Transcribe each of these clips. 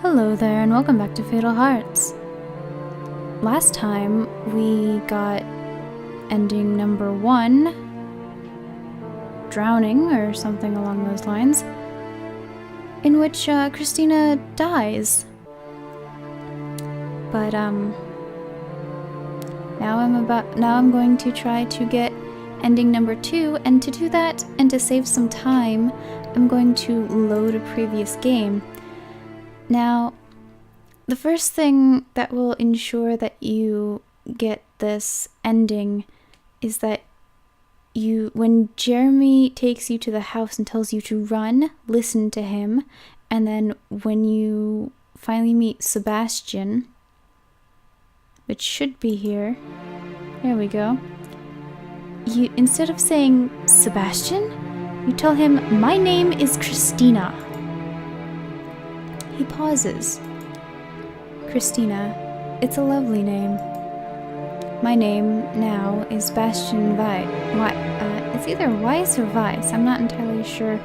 Hello there and welcome back to Fatal Hearts. Last time we got ending number 1, drowning or something along those lines, in which Christina dies. But now I'm going to try to get ending number 2, and to do that and to save some time, I'm going to load a previous game. Now, the first thing that will ensure that you get this ending is that when Jeremy takes you to the house and tells you to run, listen to him, and then when you finally meet Sebastian, which should be here, there we go, you, instead of saying Sebastian, you tell him, "My name is Christina." He pauses. Christina, it's a lovely name. My name now is Bastian it's either Weiss or Weiss. I'm not entirely sure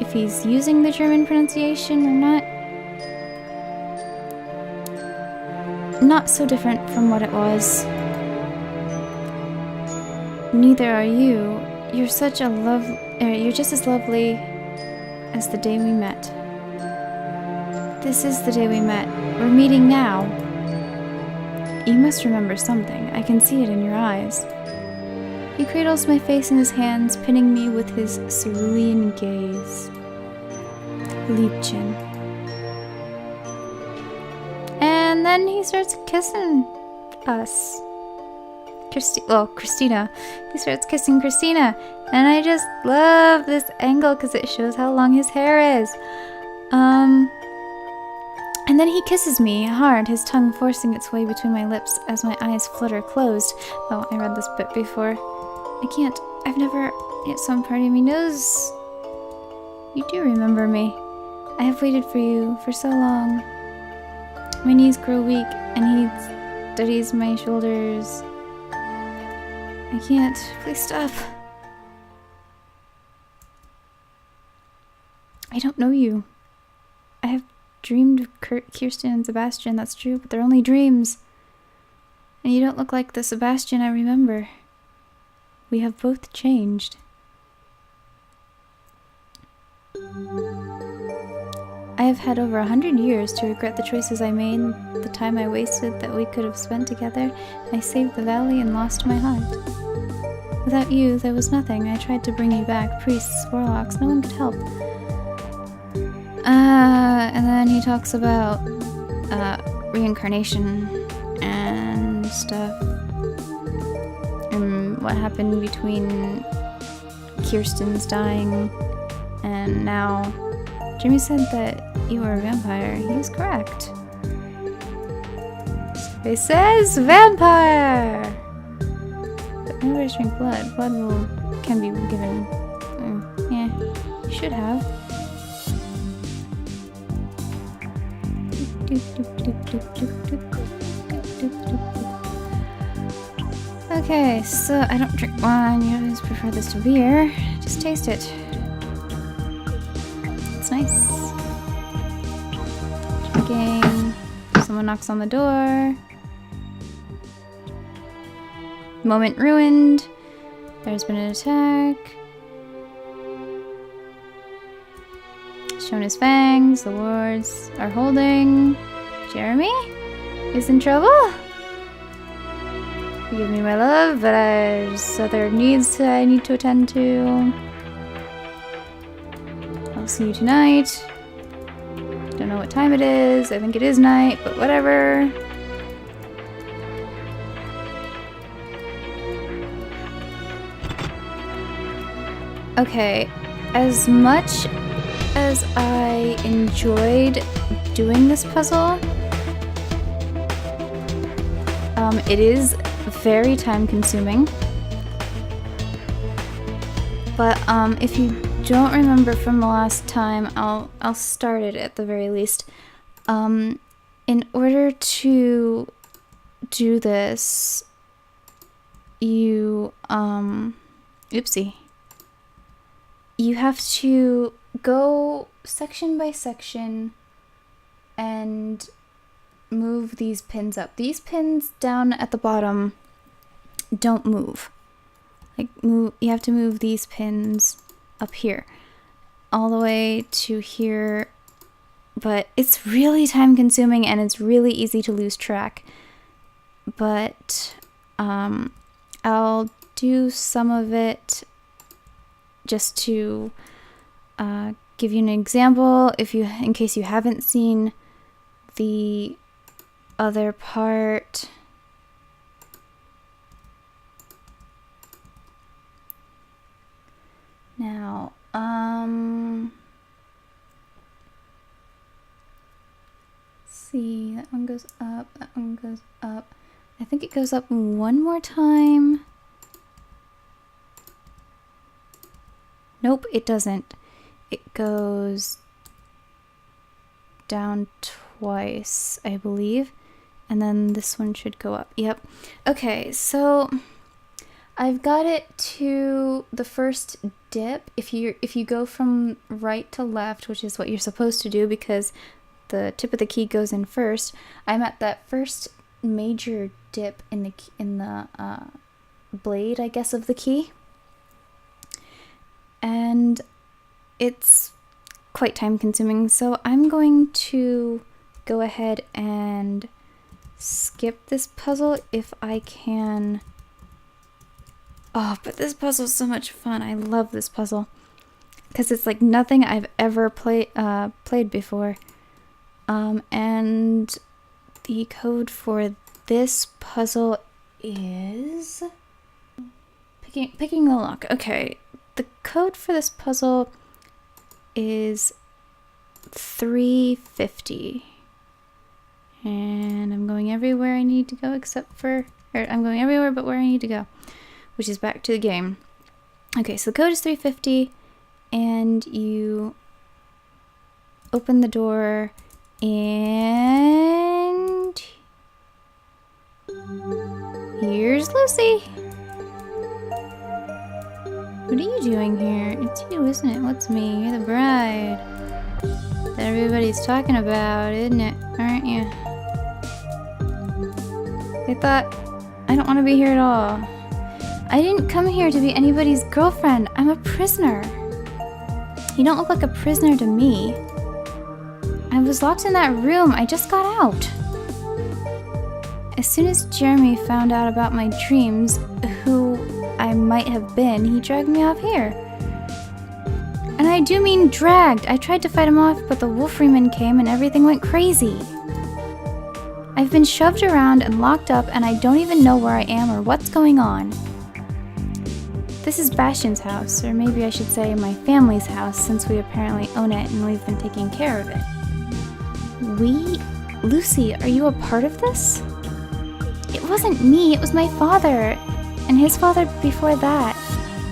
if he's using the German pronunciation or not. Not so different from what it was. Neither are you. You're just as lovely as the day we met. This is the day we met. We're meeting now. You must remember something. I can see it in your eyes. He cradles my face in his hands, pinning me with his cerulean gaze. Liebchen. And then he starts kissing us. Christina. He starts kissing Christina. And I just love this angle because it shows how long his hair is. And then he kisses me hard, his tongue forcing its way between my lips as my eyes flutter closed. Oh, I read this bit before. Some part of me knows you do remember me. I have waited for you for so long. My knees grow weak and he steadies my shoulders. I can't. Please stop. I don't know you. I have dreamed of Kirsten and Sebastian, that's true, but they're only dreams. And you don't look like the Sebastian I remember. We have both changed. I have had over 100 years to regret the choices I made, the time I wasted that we could have spent together. I saved the valley and lost my heart. Without you, there was nothing. I tried to bring you back, priests, warlocks, no one could help. And then he talks about reincarnation and stuff, and what happened between Kirsten's dying and now. Jimmy said that you were a vampire. He was correct. It says vampire! But nobody drink blood. Blood can be given. Yeah, you should have. Okay, so I don't drink wine. You always prefer this to beer. Just taste it. It's nice. Drinking. Someone knocks on the door. Moment ruined. There's been an attack. Shown his fangs, the wards are holding. Jeremy is in trouble? Forgive me, my love, but there's other needs I need to attend to. I'll see you tonight. Don't know what time it is. I think it is night, but whatever. Okay, as much as I enjoyed doing this puzzle, it is very time consuming. But if you don't remember from the last time, I'll start it at the very least. In order to do this, you you have to go section by section and move these pins up. These pins down at the bottom don't move. Like, you have to move these pins up here all the way to here, but it's really time consuming and it's really easy to lose track. But I'll do some of it just to give you an example in case you haven't seen the other part. Now, see, that one goes up, that one goes up. I think it goes up one more time. Nope, it doesn't. It goes down twice, I believe. And then this one should go up. Yep. Okay, so I've got it to the first dip. If you go from right to left, which is what you're supposed to do because the tip of the key goes in first, I'm at that first major dip in the blade, I guess, of the key. And it's quite time consuming, so I'm going to go ahead and skip this puzzle if I can. Oh, but this puzzle is so much fun. I love this puzzle because it's like nothing I've ever played before. And the code for this puzzle is picking the lock. Okay, the code for this puzzle is 350. And I'm going everywhere I need to go I'm going everywhere but where I need to go, which is back to the game. Okay, so the code is 350, and you open the door, and here's Lucy. What are you doing here? It's you, isn't it? What's me? You're the bride that everybody's talking about, isn't it? Aren't you? I thought, I don't want to be here at all. I didn't come here to be anybody's girlfriend. I'm a prisoner. You don't look like a prisoner to me. I was locked in that room. I just got out. As soon as Jeremy found out about my dreams, who I might have been, he dragged me off here. And I do mean dragged. I tried to fight him off, but the Wolfreman came and everything went crazy. I've been shoved around and locked up, and I don't even know where I am or what's going on. This is Bastion's house, or maybe I should say my family's house, since we apparently own it and we've been taking care of it. Lucy, are you a part of this? It wasn't me, it was my father, and his father before that.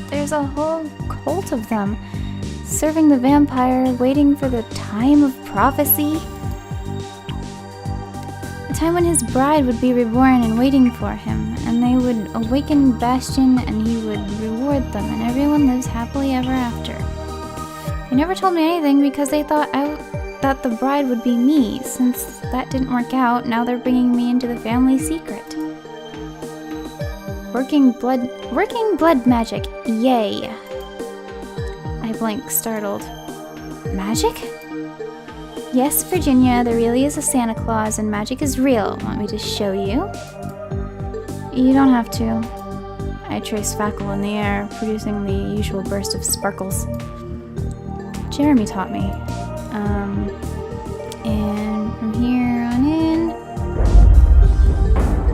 There's a whole cult of them, serving the vampire, waiting for the time of prophecy. The time when his bride would be reborn and waiting for him, and they would awaken Bastion and he would reward them, and everyone lives happily ever after. They never told me anything because they thought that the bride would be me. Since that didn't work out, now they're bringing me into the family secret. Working blood magic, yay. I blink, startled. Magic? Yes, Virginia, there really is a Santa Claus and magic is real. Want me to show you? You don't have to. I trace Fackle in the air, producing the usual burst of sparkles. Jeremy taught me. And from here on in,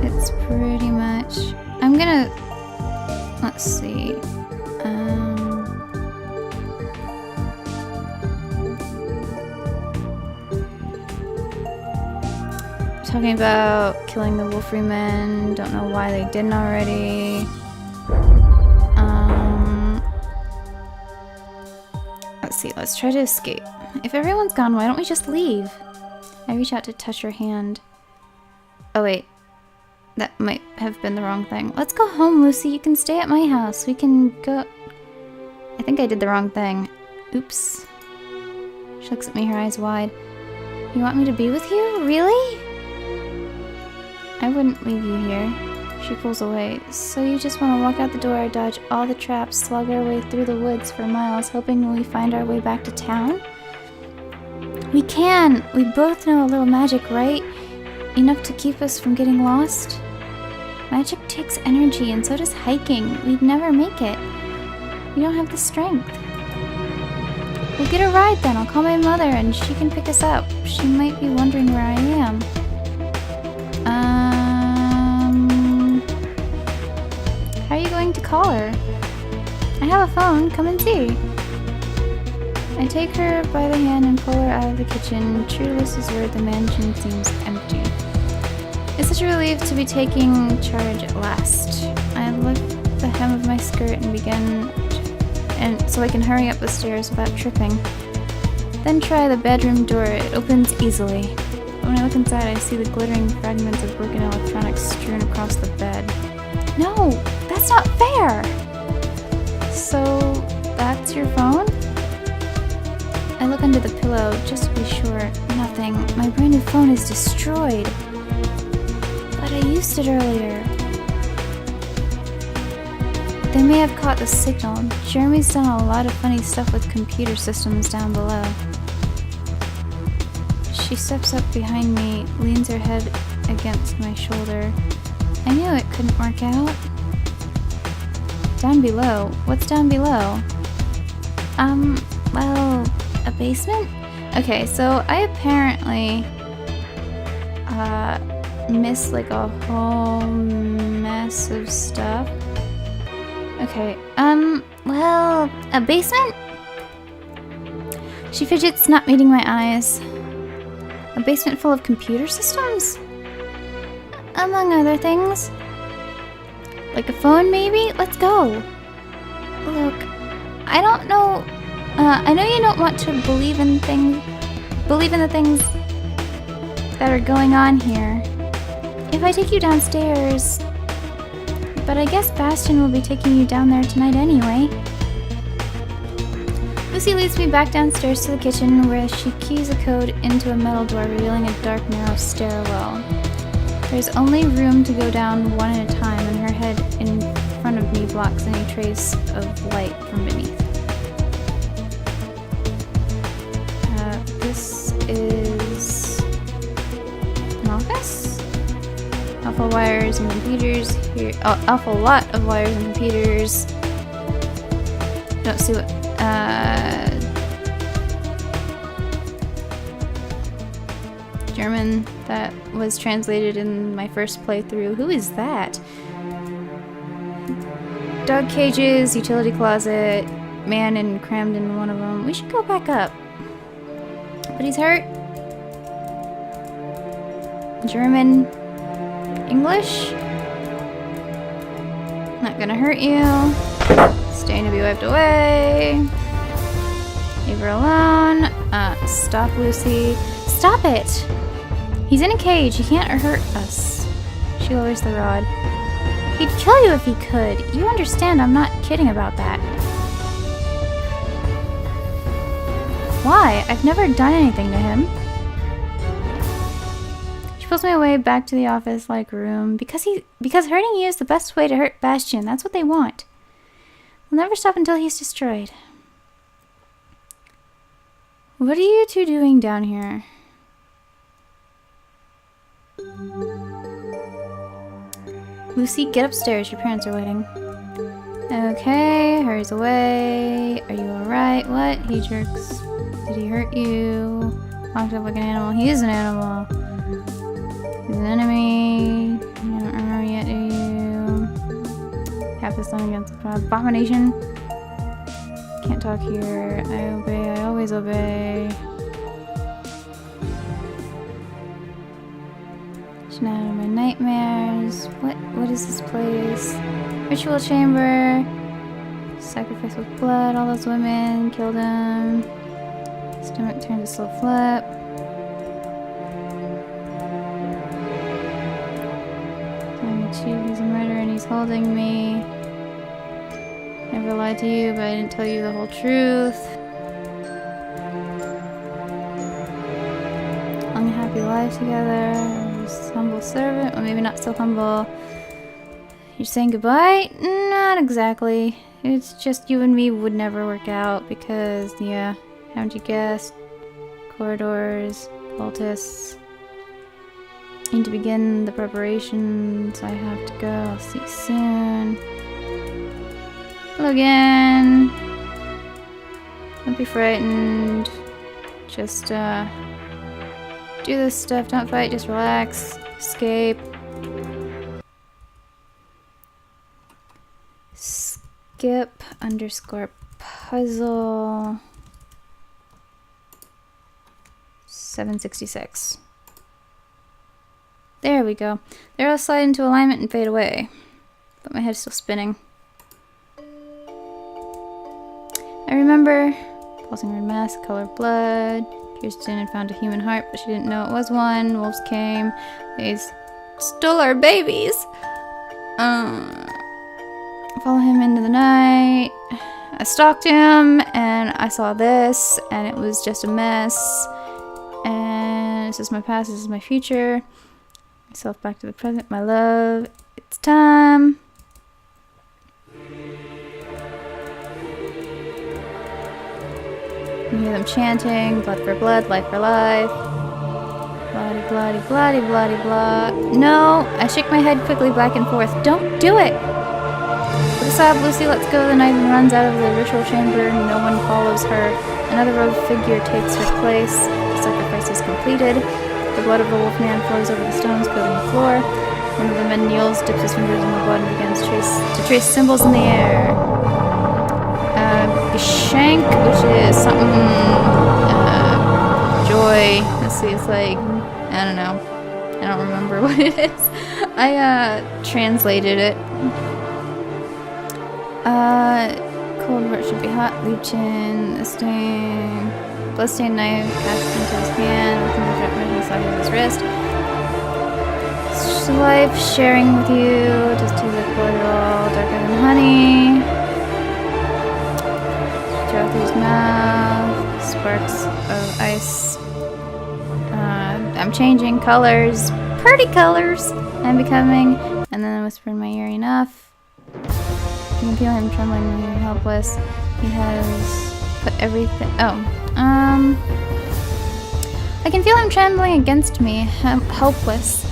it's pretty much... I'm gonna... Let's see. Talking about killing the Wolfremen. Don't know why they didn't already. Let's see, let's try to escape. If everyone's gone, why don't we just leave? I reach out to touch her hand. Oh wait, that might have been the wrong thing. Let's go home, Lucy. You can stay at my house. We can go... I think I did the wrong thing. Oops. She looks at me, her eyes wide. You want me to be with you? Really? I wouldn't leave you here. She pulls away. So you just want to walk out the door, dodge all the traps, slug our way through the woods for miles, hoping we find our way back to town? We can! We both know a little magic, right? Enough to keep us from getting lost? Magic takes energy, and so does hiking. We'd never make it. We don't have the strength. We'll get a ride then. I'll call my mother and she can pick us up. She might be wondering where I am. How are you going to call her? I have a phone. Come and see. I take her by the hand and pull her out of the kitchen. True to Lucy's word, the mansion seems empty. It's such a relief to be taking charge at last. I lift the hem of my skirt and begin so I can hurry up the stairs without tripping. Then try the bedroom door. It opens easily. When I look inside, I see the glittering fragments of broken electronics strewn across the bed. No, that's not fair! So, that's your phone? I look under the pillow just to be sure. Nothing. My brand new phone is destroyed. But I used it earlier. They may have caught the signal. Jeremy's done a lot of funny stuff with computer systems down below. She steps up behind me, leans her head against my shoulder. I knew it couldn't work out. Down below? What's down below? Well, a basement? Okay, so I apparently, missed like a whole mess of stuff. Okay, well, a basement? She fidgets, not meeting my eyes. A basement full of computer systems? Among other things. Like a phone, maybe? Let's go. Look, I don't know. I know you don't want to believe in the things that are going on here. If I take you downstairs, but I guess Bastion will be taking you down there tonight anyway. Lucy leads me back downstairs to the kitchen, where she keys a code into a metal door, revealing a dark, narrow stairwell. There's only room to go down one at a time, and her head in front of me blocks any trace of light from beneath. This is an office? Awful wires and computers here. Oh, awful lot of wires and computers. Don't see what. German that was translated in my first playthrough. Who is that? Dog cages, utility closet, man crammed in one of them. We should go back up. But he's hurt. German. English. Not gonna hurt you. Stain to be wiped away. Leave her alone. Stop, Lucy. Stop it! He's in a cage. He can't hurt us. She lowers the rod. He'd kill you if he could. You understand, I'm not kidding about that. Why? I've never done anything to him. She pulls me away back to the office-like room. Because hurting you is the best way to hurt Bastion. That's what they want. We'll never stop until he's destroyed. What are you two doing down here? Lucy, get upstairs. Your parents are waiting. Okay, hurries away. Are you alright? What? He jerks. Did he hurt you? Locked up like an animal. He is an animal. He's an enemy. You don't remember yet, do you? Half the sun against the abomination. Can't talk here. I obey. I always obey. She's not out of my nightmares. What is this place? Ritual chamber. Sacrifice with blood. All those women. Killed him. Stomach turned to slow flip. Telling me too, he's a murderer and he's holding me. Never lied to you, but I didn't tell you the whole truth. happy life together. Just humble servant. Well, maybe not so humble. You're saying goodbye? Not exactly. It's just you and me would never work out because, yeah, haven't you guessed? Corridors, cultists. Need to begin the preparations. I have to go. I'll see you soon. Hello again. Don't be frightened. Just, do this stuff. Don't fight. Just relax. Escape. Skip _ puzzle. 766. There we go. They're all slide into alignment and fade away. But my head's still spinning. I remember pulsing red mass, color of blood. Kirsten had found a human heart, but she didn't know it was one. Wolves came. They stole our babies. Follow him into the night. I stalked him, and I saw this, and it was just a mess. And this is my past, this is my future. Myself back to the present, my love. It's time. You hear them chanting, blood for blood, life for life. Bloody, bloody, bloody, bloody, blah. No! I shake my head quickly back and forth. Don't do it! With a sob, Lucy lets go of the knife and runs out of the ritual chamber. No one follows her. Another robed figure takes her place. The sacrifice is completed. The blood of the wolfman flows over the stones, coating the floor. One of the men kneels, dips his fingers in the blood, and begins to trace symbols in the air. Shank, which is something, joy. Let's see, it's like, I don't know. I don't remember what it is. I, translated it. Cold heart should be hot. Leechin, the stain. Bloodstained knife cast into his hand. Within the drop measure inside of his wrist. Life sharing with you. Just to the blood all darker than honey. Throughout his mouth. Sparks of ice. I'm changing colors. Pretty colors. I'm becoming. And then I whisper in my ear, enough. You can feel him trembling and helpless. He has put everything. I can feel him trembling against me, helpless.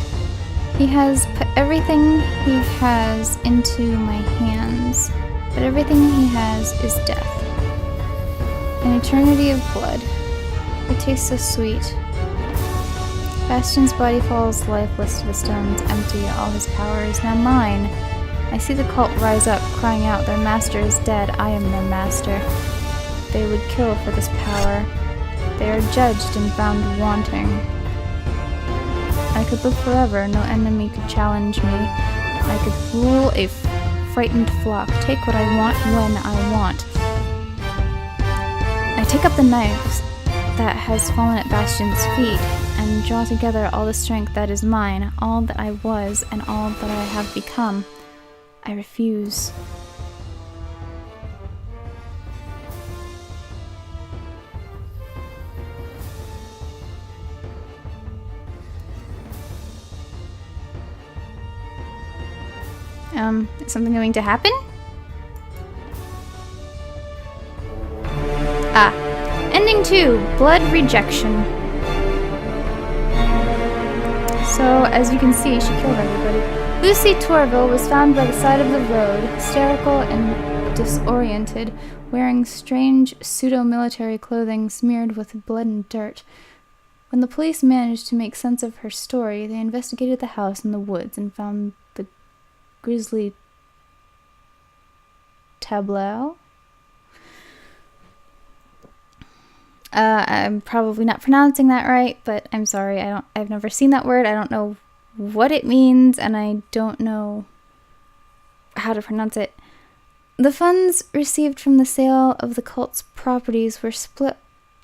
He has put everything he has into my hands, but everything he has is death. An eternity of blood. It tastes so sweet. Bastion's body falls lifeless to the stones, empty. All his power is now mine. I see the cult rise up, crying out, their master is dead, I am their master. They would kill for this power. They are judged and found wanting. I could live forever, no enemy could challenge me. I could rule a frightened flock, take what I want when I want. I take up the knives that has fallen at Bastion's feet, and draw together all the strength that is mine, all that I was, and all that I have become. I refuse. Is something going to happen? Ending 2, Blood Rejection. So, as you can see, she killed everybody. Lucy Torville was found by the side of the road, hysterical and disoriented, wearing strange pseudo-military clothing smeared with blood and dirt. When the police managed to make sense of her story, they investigated the house in the woods and found the grisly tableau. I'm probably not pronouncing that right, but I'm sorry. I've never seen that word. I don't know what it means, and I don't know how to pronounce it. The funds received from the sale of the cult's properties were split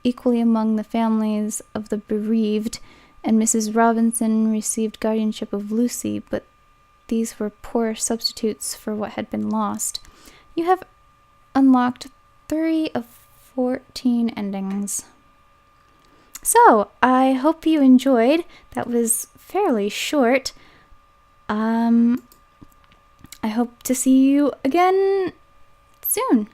equally among the families of the bereaved, and Mrs. Robinson received guardianship of Lucy, but these were poor substitutes for what had been lost. You have unlocked 3 of 14 endings. So, I hope you enjoyed. That was fairly short. I hope to see you again soon.